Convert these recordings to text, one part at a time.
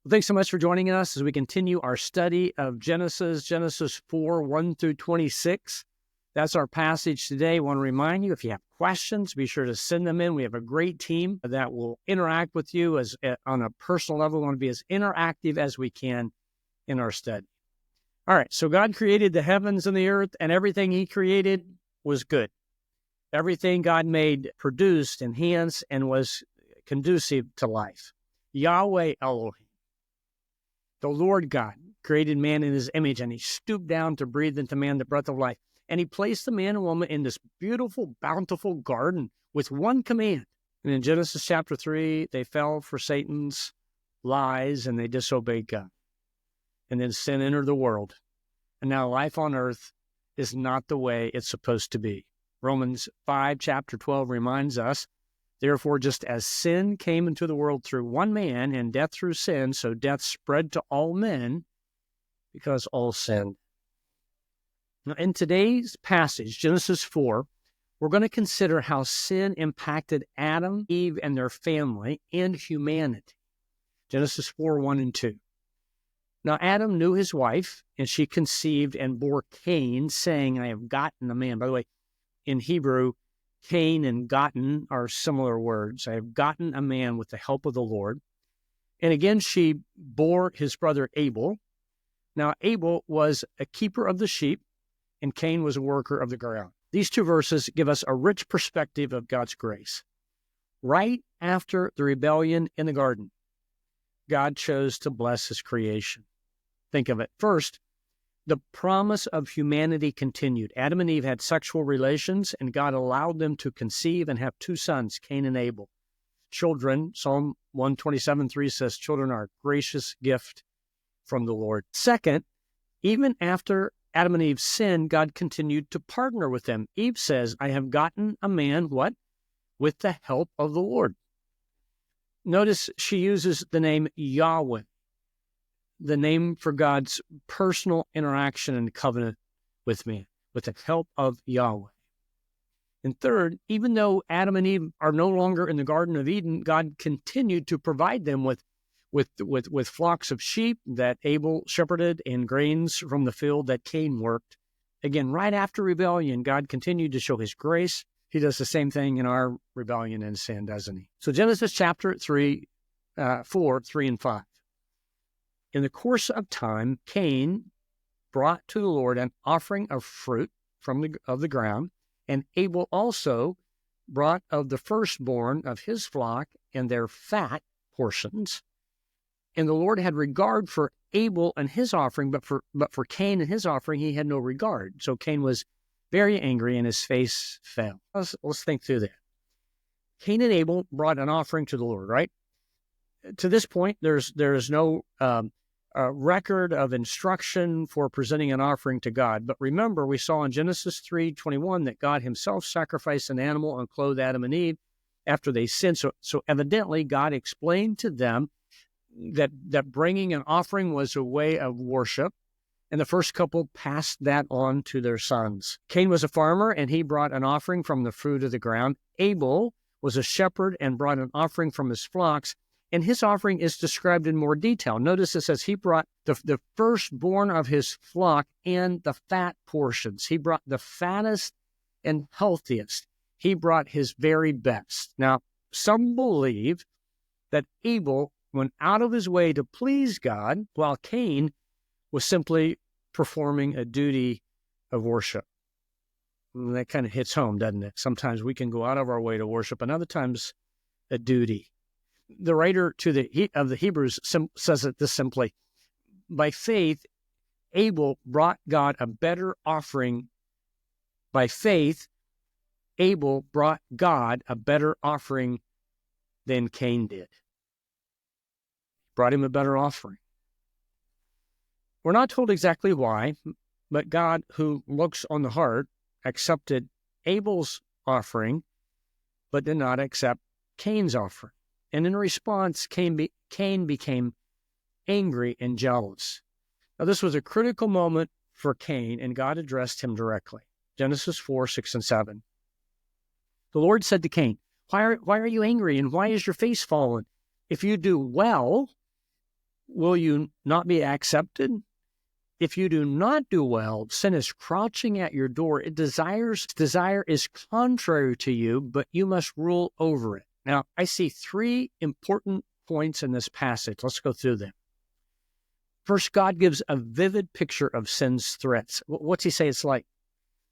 Well, thanks so much for joining us as we continue our study of Genesis 4, 1 through 26. That's our passage today. I want to remind you, if you have questions, be sure to send them in. We have a great team that will interact with you on a personal level. We want to be as interactive as we can in our study. All right, so God created the heavens and the earth, and everything he created was good. Everything God made produced, enhanced, and was conducive to life. Yahweh Elohim, the Lord God, created man in his image, and he stooped down to breathe into man the breath of life. And he placed the man and woman in this beautiful, bountiful garden with one command. And in Genesis chapter 3, they fell for Satan's lies and they disobeyed God. And then sin entered the world. And now life on earth is not the way it's supposed to be. Romans 5, chapter 12 reminds us, therefore, just as sin came into the world through one man and death through sin, so death spread to all men because all sinned. Now, in today's passage, Genesis 4, we're going to consider how sin impacted Adam, Eve, and their family and humanity. Genesis 4, 1 and 2. Now, Adam knew his wife, and she conceived and bore Cain, saying, I have gotten a man. By the way, in Hebrew, Cain and gotten are similar words. I have gotten a man with the help of the Lord. And again, she bore his brother Abel. Now, Abel was a keeper of the sheep, and Cain was a worker of the ground. These two verses give us a rich perspective of God's grace. Right after the rebellion in the garden, God chose to bless his creation. Think of it. First, the promise of humanity continued. Adam and Eve had sexual relations, and God allowed them to conceive and have two sons, Cain and Abel. Children, Psalm 127:3 says, children are a gracious gift from the Lord. Second, even after Adam and Eve sinned, God continued to partner with them. Eve says, I have gotten a man, what? With the help of the Lord. Notice she uses the name Yahweh, the name for God's personal interaction and covenant with man, with the help of Yahweh. And third, even though Adam and Eve are no longer in the Garden of Eden, God continued to provide them with flocks of sheep that Abel shepherded and grains from the field that Cain worked. Again, right after rebellion, God continued to show his grace. He does the same thing in our rebellion and sin, doesn't he? So Genesis chapter 4, 3 and 5. In the course of time, Cain brought to the Lord an offering of fruit of the ground, and Abel also brought of the firstborn of his flock and their fat portions. And the Lord had regard for Abel and his offering, but for Cain and his offering, he had no regard. So Cain was very angry, and his face fell. Let's think through that. Cain and Abel brought an offering to the Lord, right? To this point, there's no record of instruction for presenting an offering to God. But remember, we saw in Genesis 3:21 that God himself sacrificed an animal and clothed Adam and Eve after they sinned. So evidently, God explained to them that bringing an offering was a way of worship, and the first couple passed that on to their sons. Cain was a farmer, and he brought an offering from the fruit of the ground. Abel was a shepherd and brought an offering from his flocks, and his offering is described in more detail. Notice it says he brought the firstborn of his flock and the fat portions. He brought the fattest and healthiest. He brought his very best. Now, some believe that Abel went out of his way to please God, while Cain was simply performing a duty of worship. And that kind of hits home, doesn't it? Sometimes we can go out of our way to worship, and other times a duty. The writer of the Hebrews says it this simply: by faith, Abel brought God a better offering. By faith, Abel brought God a better offering than Cain did. Brought him a better offering. We're not told exactly why, but God, who looks on the heart, accepted Abel's offering, but did not accept Cain's offering. And in response, Cain became angry and jealous. Now, this was a critical moment for Cain, and God addressed him directly. Genesis 4, 6, and 7. The Lord said to Cain, why are you angry, and why is your face fallen? If you do well, will you not be accepted? If you do not do well, sin is crouching at your door. Desire is contrary to you, but you must rule over it. Now, I see three important points in this passage. Let's go through them. First, God gives a vivid picture of sin's threats. What's he say it's like?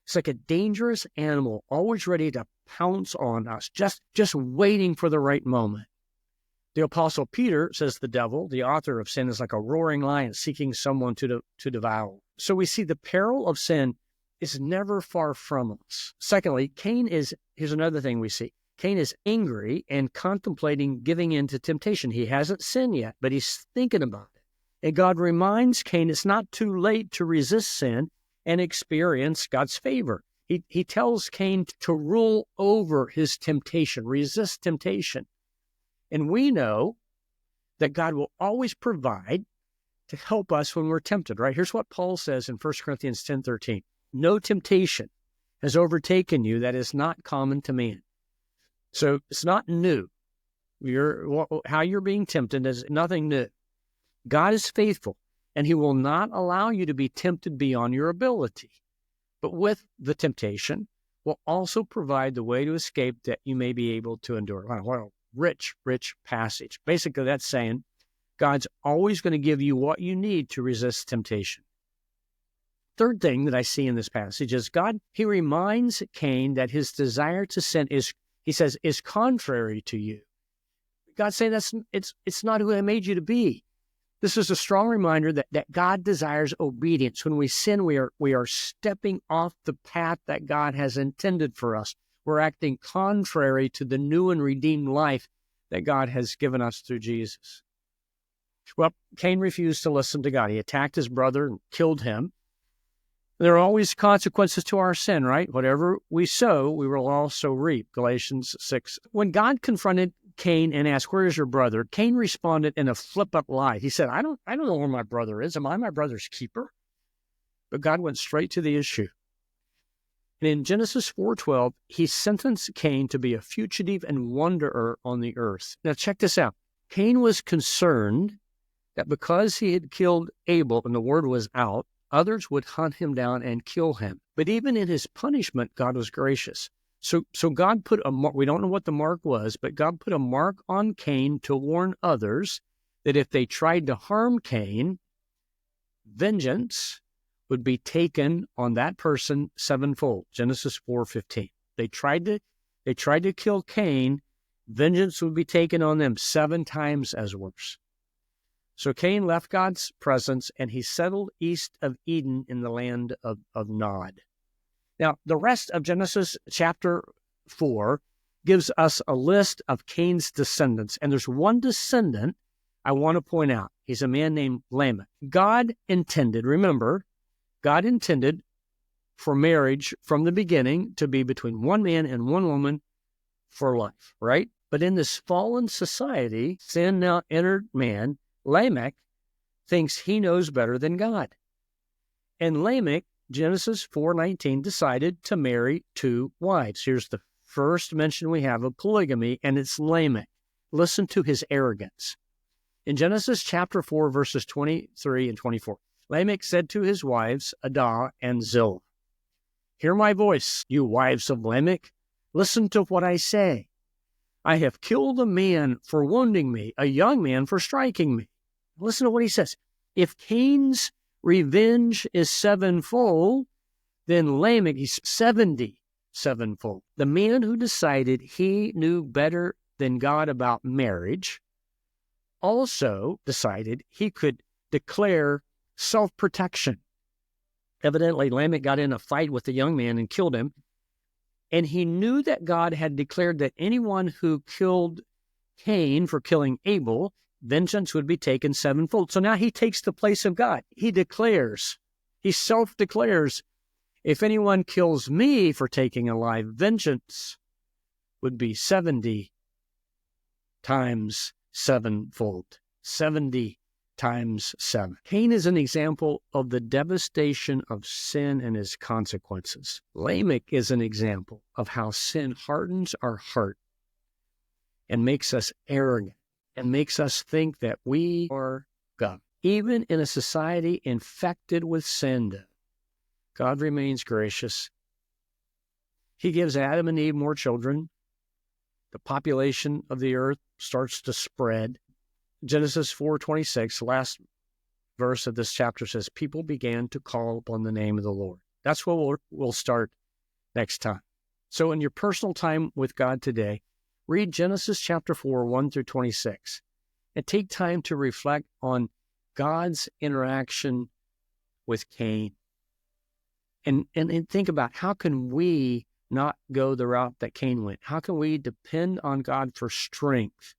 It's like a dangerous animal, always ready to pounce on us, just waiting for the right moment. The Apostle Peter says the devil, the author of sin, is like a roaring lion seeking someone to devour. So we see the peril of sin is never far from us. Secondly, here's another thing we see. Cain is angry and contemplating giving in to temptation. He hasn't sinned yet, but he's thinking about it. And God reminds Cain it's not too late to resist sin and experience God's favor. He tells Cain to rule over his temptation, resist temptation. And we know that God will always provide to help us when we're tempted, right? Here's what Paul says in 1 Corinthians 10:13. No temptation has overtaken you that is not common to man. So it's not new. How you're being tempted is nothing new. God is faithful, and he will not allow you to be tempted beyond your ability. But with the temptation, will also provide the way to escape that you may be able to endure. Wow, rich passage. Basically, that's saying God's always going to give you what you need to resist temptation. Third thing that I see in this passage is he reminds Cain that his desire to sin is contrary to you. God's saying it's not who I made you to be. This is a strong reminder that God desires obedience. When we sin, we are stepping off the path that God has intended for us. We're acting contrary to the new and redeemed life that God has given us through Jesus. Well, Cain refused to listen to God. He attacked his brother and killed him. There are always consequences to our sin, right? Whatever we sow, we will also reap. Galatians 6. When God confronted Cain and asked, "Where is your brother?" Cain responded in a flippant lie. He said, I don't know where my brother is. Am I my brother's keeper? But God went straight to the issue. And in Genesis 4:12, he sentenced Cain to be a fugitive and wanderer on the earth. Now check this out. Cain was concerned that because he had killed Abel and the word was out, others would hunt him down and kill him. But even in his punishment, God was gracious. So God put a mark, we don't know what the mark was, but God put a mark on Cain to warn others that if they tried to harm Cain, vengeance would be taken on that person sevenfold. Genesis 4:15. They tried to kill Cain, vengeance would be taken on them 7 times as worse. So Cain left God's presence and he settled east of Eden in the land of Nod. Now, the rest of Genesis chapter 4 gives us a list of Cain's descendants. And there's one descendant I want to point out. He's a man named Lamech. God intended for marriage from the beginning to be between one man and one woman for life, right? But in this fallen society, sin now entered man. Lamech thinks he knows better than God. And Lamech, Genesis 4:19, decided to marry 2 wives. Here's the first mention we have of polygamy, and it's Lamech. Listen to his arrogance. In Genesis chapter 4, verses 23 and 24, Lamech said to his wives, Adah and Zillah, "Hear my voice, you wives of Lamech. Listen to what I say. I have killed a man for wounding me, a young man for striking me." Listen to what he says. If Cain's revenge is 7-fold, then Lamech is 77-fold. The man who decided he knew better than God about marriage also decided he could declare self-protection. Evidently, Lamech got in a fight with the young man and killed him. And he knew that God had declared that anyone who killed Cain for killing Abel, vengeance would be taken 7-fold. So now he takes the place of God. He self-declares, if anyone kills me for taking a life, vengeance would be 70 times 7-fold. 70 times 7. Cain is an example of the devastation of sin and its consequences. Lamech is an example of how sin hardens our heart and makes us arrogant and makes us think that we are God. Even in a society infected with sin, God remains gracious. He gives Adam and Eve more children. The population of the earth starts to spread. Genesis 4:26, last verse of this chapter says, people began to call upon the name of the Lord. That's what we'll start next time. So in your personal time with God today, read Genesis chapter 4, 1 through 26, and take time to reflect on God's interaction with Cain. And think about, how can we not go the route that Cain went? How can we depend on God for strength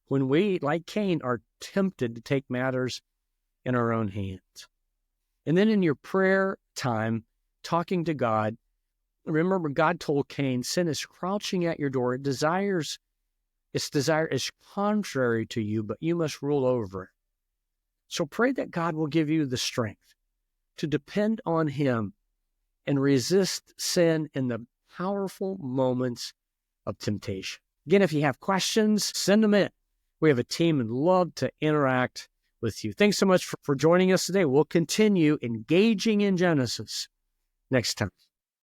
when we, like Cain, are tempted to take matters in our own hands? And then in your prayer time, talking to God, remember God told Cain, sin is crouching at your door. Its desire is contrary to you, but you must rule over it. So pray that God will give you the strength to depend on Him and resist sin in the powerful moments of temptation. Again, if you have questions, send them in. We have a team and love to interact with you. Thanks so much for joining us today. We'll continue engaging in Genesis next time.